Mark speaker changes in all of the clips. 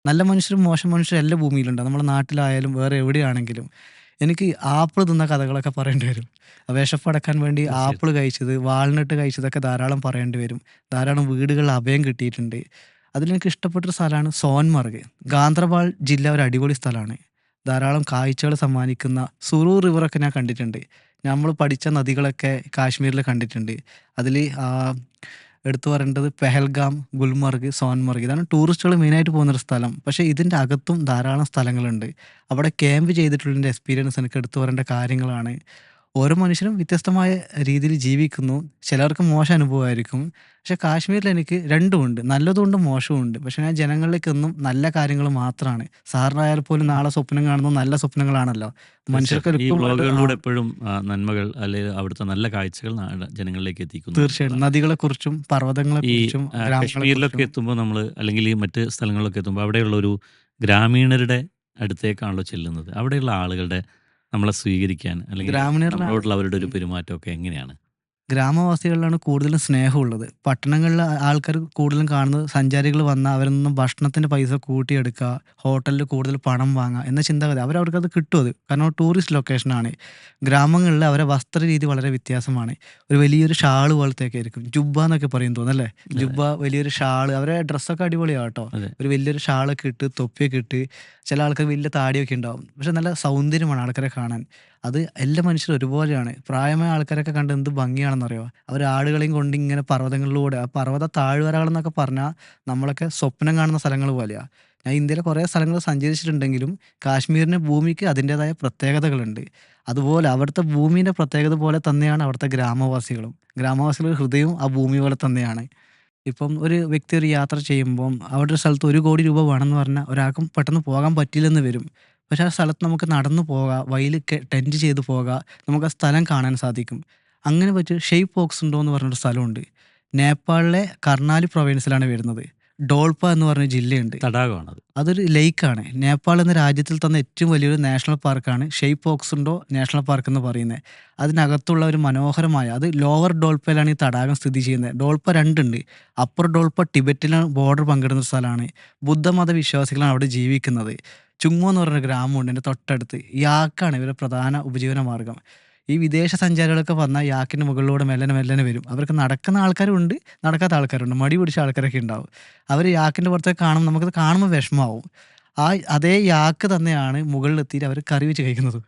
Speaker 1: നല്ല മനുഷ്യരും മോശം മനുഷ്യരും എല്ലാ ഭൂമിയിലുണ്ട്. നമ്മുടെ നാട്ടിലായാലും വേറെ എവിടെയാണെങ്കിലും. എനിക്ക് ആപ്പിൾ തിന്ന കഥകളൊക്കെ പറയേണ്ടി വരും. വിശപ്പടക്കാൻ വേണ്ടി
Speaker 2: തീർച്ചയായിട്ടും.
Speaker 1: ആപ്പിൾ കഴിച്ചത്, വാൾനട്ട് കഴിച്ചതൊക്കെ ധാരാളം പറയേണ്ടി വരും. ധാരാളം വീടുകളിൽ അഭയം കിട്ടിയിട്ടുണ്ട്. അതിലെനിക്ക് ഇഷ്ടപ്പെട്ടൊരു സ്ഥലമാണ് സോൻമർഗ്. ഗാന്തർബാൾ ജില്ല ഒരു അടിപൊളി സ്ഥലമാണ്. ധാരാളം കാഴ്ചകൾ സമ്മാനിക്കുന്ന സുറു റിവറൊക്കെ ഞാൻ കണ്ടിട്ടുണ്ട്. നമ്മൾ പഠിച്ച നദികളൊക്കെ കാശ്മീരിൽ കണ്ടിട്ടുണ്ട്. അതിൽ എടുത്തു പറയേണ്ടത് പെഹൽഗാം, ഗുൽമർഗ്, സോൻമർഗ് ഇതാണ് ടൂറിസ്റ്റുകൾ മെയിനായിട്ട് പോകുന്നൊരു സ്ഥലം. പക്ഷേ ഇതിൻ്റെ അകത്തും ധാരാളം സ്ഥലങ്ങളുണ്ട്. അവിടെ ക്യാമ്പ് ചെയ്തിട്ടുള്ളതിൻ്റെ എക്സ്പീരിയൻസ് എനിക്ക് എടുത്തു പറയേണ്ട കാര്യങ്ങളാണ്. ഓരോ മനുഷ്യരും വ്യത്യസ്തമായ രീതിയിൽ ജീവിക്കുന്നു. ചിലർക്ക് മോശം അനുഭവമായിരിക്കും. പക്ഷേ കാശ്മീരിൽ എനിക്ക് രണ്ടുമുണ്ട്. നല്ലതുമുണ്ട്, മോശവുമുണ്ട്. പക്ഷേ ഞാൻ ജനങ്ങളിലേക്കെന്നും നല്ല കാര്യങ്ങൾ മാത്രമാണ്. സാറിനായാൽ പോലും നാളെ സ്വപ്നം കാണുന്നത് നല്ല സ്വപ്നങ്ങളാണല്ലോ.
Speaker 2: തീർച്ചയായിട്ടും. ഈ
Speaker 1: മനുഷ്യർക്കൊരിക്കലും
Speaker 2: വ്ളോഗുകളിലൂടെ എപ്പോഴും നന്മകൾ അല്ലെങ്കിൽ അവിടുത്തെ നല്ല കാഴ്ചകൾ ജനങ്ങളിലേക്ക് എത്തിക്കുന്നു
Speaker 1: തീർച്ചയായിട്ടും
Speaker 2: എന്നുള്ളതാണ്.
Speaker 1: നദികളെക്കുറിച്ചും
Speaker 2: ഈ
Speaker 1: പർവ്വതങ്ങളെക്കുറിച്ചും
Speaker 2: കാശ്മീരിലൊക്കെ
Speaker 1: ഗ്രാമങ്ങളെക്കുറിച്ചും
Speaker 2: എത്തുമ്പോൾ നമ്മൾ അല്ലെങ്കിൽ ഈ മറ്റ് സ്ഥലങ്ങളിലൊക്കെ എത്തുമ്പോൾ അവിടെയുള്ള ഒരു ഗ്രാമീണരുടെ അടുത്തേക്കാണല്ലോ ചെല്ലുന്നത്. അവിടെയുള്ള ആളുകളുടെ നമ്മളെ സ്വീകരിക്കാൻ അല്ലെങ്കിൽ
Speaker 1: ഗ്രാമീണരുടെ
Speaker 2: നമ്മളോടുള്ള അവരുടെ ഒരു പെരുമാറ്റമൊക്കെ എങ്ങനെയാണ്?
Speaker 1: ഗ്രാമവാസികളിലാണ് കൂടുതലും സ്നേഹമുള്ളത്. പട്ടണങ്ങളിലെ ആൾക്കാർ കൂടുതലും കാണുന്നത് സഞ്ചാരികൾ വന്നാൽ അവരിൽ നിന്നും ഭക്ഷണത്തിൻ്റെ പൈസ കൂട്ടിയെടുക്കുക, ഹോട്ടലിൽ കൂടുതൽ പണം വാങ്ങുക എന്ന ചിന്താഗതി. അവർക്കത് കിട്ടും അത്. കാരണം ടൂറിസ്റ്റ് ലൊക്കേഷനാണ്. ഗ്രാമങ്ങളിൽ അവരെ വസ്ത്രരീതി വളരെ വ്യത്യാസമാണ്. ഒരു വലിയൊരു ഷാൾ പോലത്തെയൊക്കെ ആയിരിക്കും. ജുബ്ബ എന്നൊക്കെ പറയും തോന്നുന്നല്ലേ?
Speaker 2: അതെ.
Speaker 1: ജുബ്ബ വലിയൊരു ഷാൾ. അവരെ ഡ്രസ്സൊക്കെ അടിപൊളിയാണ് കേട്ടോ.
Speaker 2: അതെ.
Speaker 1: ഒരു വലിയൊരു ഷാളൊക്കെ ഇട്ട് തൊപ്പിയൊക്കെ ഇട്ട് ചില ആൾക്കാർ വലിയ താടിയൊക്കെ ഉണ്ടാവും. പക്ഷെ നല്ല സൗന്ദര്യമാണ് ആൾക്കാരെ കാണാൻ. അത് എല്ലാ മനുഷ്യരും ഒരുപോലെയാണ്. പ്രായമായ ആൾക്കാരൊക്കെ കണ്ട് എന്ത് ഭംഗിയാണെന്നറിയോ? അവർ ആടുകളെയും കൊണ്ട് ഇങ്ങനെ പർവ്വതങ്ങളിലൂടെ ആ പർവ്വത താഴ്വരകളെന്നൊക്കെ പറഞ്ഞാൽ നമ്മളൊക്കെ സ്വപ്നം കാണുന്ന സ്ഥലങ്ങൾ പോലെയാ. ഞാൻ ഇന്ത്യയിലെ കുറേ സ്ഥലങ്ങൾ സഞ്ചരിച്ചിട്ടുണ്ടെങ്കിലും കാശ്മീരിൻ്റെ ഭൂമിക്ക് അതിൻ്റേതായ പ്രത്യേകതകളുണ്ട്. അതുപോലെ അവിടുത്തെ ഭൂമീൻ്റെ പ്രത്യേകത പോലെ തന്നെയാണ് അവിടുത്തെ ഗ്രാമവാസികളും. ഗ്രാമവാസികളുടെ ഹൃദയവും ആ ഭൂമി പോലെ തന്നെയാണ്. ഇപ്പം ഒരു വ്യക്തി ഒരു യാത്ര ചെയ്യുമ്പം അവിടെ ഒരു സ്ഥലത്ത് 1,00,00,000 രൂപ വേണമെന്ന് പറഞ്ഞാൽ ഒരാൾക്കും പെട്ടെന്ന് പോകാൻ പറ്റില്ലെന്ന് വരും. പക്ഷേ ആ സ്ഥലത്ത് നമുക്ക് നടന്നു പോകാം. വഴിയിലൊക്കെ ടെൻറ്റ് ചെയ്ത് പോകാം. നമുക്ക് ആ സ്ഥലം കാണാൻ സാധിക്കും. അങ്ങനെ പറ്റിയ ഷെയ്പ്പ് പോക്സ് ഉണ്ടോ എന്ന് പറഞ്ഞൊരു സ്ഥലമുണ്ട്. നേപ്പാളിലെ കർണാലി പ്രൊവിൻസിലാണ് വരുന്നത്. ഡോൾപ എന്ന് പറഞ്ഞ ജില്ലയുണ്ട്.
Speaker 2: തടാകമാണത്.
Speaker 1: അതൊരു ലേക്കാണ്. നേപ്പാൾ എന്ന രാജ്യത്തിൽ തന്നെ ഏറ്റവും വലിയൊരു നാഷണൽ പാർക്കാണ് ഷെയ്പ്പ് ഓക്സുണ്ടോ നാഷണൽ പാർക്ക് എന്ന് പറയുന്നത്. അതിനകത്തുള്ള ഒരു മനോഹരമായ അത് ലോവർ ഡോൾപ്പയിലാണ് ഈ തടാകം സ്ഥിതി ചെയ്യുന്നത്. ഡോൾപ്പ 2 ഉണ്ട്. അപ്പർ ഡോൾപ്പ ടിബറ്റിലാണ് ബോർഡർ പങ്കിടുന്ന സ്ഥലമാണ്. ബുദ്ധമത വിശ്വാസികളാണ് അവിടെ ജീവിക്കുന്നത്. ചുങ്ങോ എന്ന് പറഞ്ഞൊരു ഗ്രാമമുണ്ട് എൻ്റെ തൊട്ടടുത്ത്. യാക്കാണ് ഇവരുടെ പ്രധാന ഉപജീവന മാർഗ്ഗം. ഈ വിദേശ സഞ്ചാരികളൊക്കെ വന്നാൽ യാക്കിൻ്റെ മുകളിലൂടെ മെല്ലനെ മെല്ലനെ വരും. അവർക്ക് നടക്കുന്ന ആൾക്കാരുണ്ട്, നടക്കാത്ത ആൾക്കാരുണ്ട്. മടി പിടിച്ച ആൾക്കാരൊക്കെ ഉണ്ടാവും. അവർ യാക്കിൻ്റെ പുറത്തേക്ക് കാണുമ്പോൾ നമുക്കത് കാണുമ്പോൾ വിഷമാവും. ആ അതേ യാക്ക് തന്നെയാണ് മുകളിലെത്തിയിട്ട് അവർ കറി വെച്ച് കഴിക്കുന്നത്.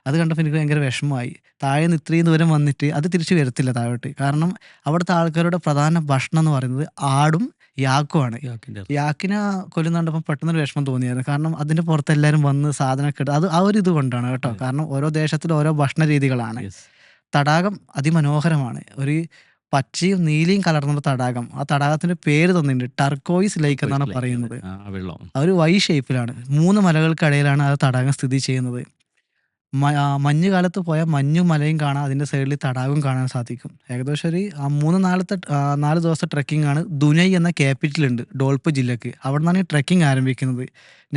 Speaker 1: അത് കണ്ടപ്പോൾ എനിക്ക് ഭയങ്കര വിഷമമായി. താഴെ നിന്ന് ഇത്രയും ദൂരം വന്നിട്ട് അത് തിരിച്ച് വരത്തില്ല താഴോട്ട്. കാരണം അവിടുത്തെ ആൾക്കാരുടെ പ്രധാന ഭക്ഷണം എന്ന് പറയുന്നത് ആടും യാക്കുമാണ്.
Speaker 2: യാക്കിൻ്റെ ഇറച്ചി.
Speaker 1: യാക്കിനെ കൊല്ലുന്നത് കണ്ടപ്പോൾ പെട്ടെന്നൊരു വിഷമം തോന്നിയായിരുന്നു. കാരണം അതിൻ്റെ പുറത്ത് എല്ലാവരും വന്ന് സാധനമൊക്കെ ഇട്ട് അത് ആ ഒരു ഇത് കൊണ്ടാണ് കേട്ടോ.
Speaker 2: അതെ.
Speaker 1: കാരണം ഓരോ ദേശത്തിലും ഓരോ ഭക്ഷണ രീതികളാണ്.
Speaker 2: യെസ്.
Speaker 1: തടാകം അതിമനോഹരമാണ്. ഒരു പച്ചയും നീലയും കലർന്നൊരു തടാകം. ആ തടാകത്തിൻ്റെ പേര് തന്നിട്ടുണ്ട്. ടർക്കോയിസ് ലേക്ക്
Speaker 2: ടർക്കോയിസ്
Speaker 1: എന്നാണ്
Speaker 2: ലേക്ക്. അതെ.
Speaker 1: പറയുന്നത്.
Speaker 2: ആ വെള്ളം.
Speaker 1: ആ ഒരു വൈ ഷേപ്പിലാണ്. 3 മലകൾക്കിടയിലാണ് ആ തടാകം സ്ഥിതി ചെയ്യുന്നത്. മഞ്ഞ് കാലത്ത് പോയാൽ മഞ്ഞും മലയും കാണാം. അതിൻ്റെ സൈഡിൽ തടാകവും കാണാൻ സാധിക്കും. ഏകദേശം ഒരു 4 ദിവസത്തെ ട്രെക്കിംഗാണ്. ദുനൈ എന്ന ക്യാപിറ്റലുണ്ട് ഡോൾപ് ജില്ലക്ക്. അവിടുന്നാണ് ഈ ട്രെക്കിംഗ് ആരംഭിക്കുന്നത്.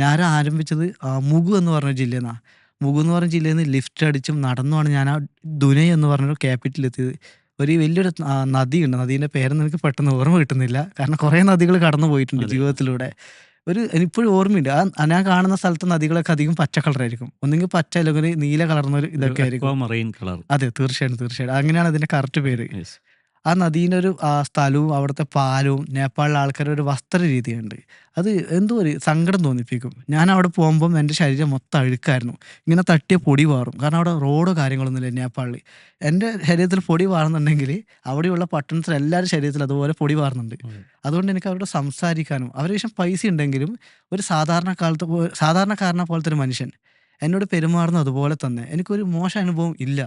Speaker 1: ഞാൻ ആരംഭിച്ചത് മുഗു എന്ന് പറഞ്ഞ ജില്ലയിൽ നിന്നാണ്. മുഗു എന്ന് പറഞ്ഞ ജില്ലയിൽ നിന്ന് ലിഫ്റ്റ് അടിച്ചും നടന്നുമാണ് ഞാൻ ആ ദുനൈ എന്ന് പറഞ്ഞൊരു ക്യാപിറ്റലിലെത്തിയത്. ഒരു വലിയൊരു നദിയുണ്ട്. നദീൻ്റെ പേരൊന്നും എനിക്ക് പെട്ടെന്ന് ഓർമ്മ കിട്ടുന്നില്ല. കാരണം കുറേ നദികൾ കടന്നു പോയിട്ടുണ്ട്
Speaker 2: അതെ.
Speaker 1: ജീവിതത്തിലൂടെ. എനിക്കിപ്പോഴും ഓർമ്മയുണ്ട്. ഞാൻ കാണുന്ന സ്ഥലത്തെ നദികളൊക്കെ അധികം പച്ച കളറായിരിക്കും. ഒന്നെങ്കിൽ പച്ച അല്ലെങ്കിൽ നീല കലർന്നൊരു
Speaker 2: ഒരു
Speaker 1: ഇതൊക്കെ
Speaker 2: അക്വാ
Speaker 1: ആയിരിക്കും.
Speaker 2: Marine colour.
Speaker 1: അതെ തീർച്ചയായിട്ടും, തീർച്ചയായിട്ടും. അങ്ങനെയാണ് അതിൻ്റെ കറക്റ്റ് പേര്.
Speaker 2: യെസ്.
Speaker 1: ആ നദീൻ്റെ ഒരു സ്ഥലവും അവിടുത്തെ പാലവും നേപ്പാളിലെ ആൾക്കാരുടെ ഒരു വസ്ത്ര രീതിയുണ്ട്. അത് എന്തോ ഒരു സങ്കടം തോന്നിപ്പിക്കും. ഞാൻ അവിടെ പോകുമ്പം എൻ്റെ ശരീരം മൊത്തം അഴുക്കായിരുന്നു. ഇങ്ങനെ തട്ടിയ പൊടി പാറും. കാരണം അവിടെ റോഡോ കാര്യങ്ങളൊന്നുമില്ല നേപ്പാളിൽ. എൻ്റെ ശരീരത്തിൽ പൊടി പാറുന്നുണ്ടെങ്കിൽ അവിടെയുള്ള പട്ടണത്തിലെ എല്ലാവരുടെ ശരീരത്തിൽ അതുപോലെ പൊടി പാറുന്നുണ്ട്.
Speaker 2: അതെ.
Speaker 1: അതുകൊണ്ട് എനിക്ക് അവരോട് സംസാരിക്കാനും അവരുടെ കയ്യിൽ പൈസ ഉണ്ടെങ്കിലും ഒരു സാധാരണക്കാരനെ പോലത്തെ ഒരു മനുഷ്യൻ എന്നോട് പെരുമാറുന്നത് അതുപോലെ തന്നെ. എനിക്കൊരു മോശം അനുഭവം ഇല്ല.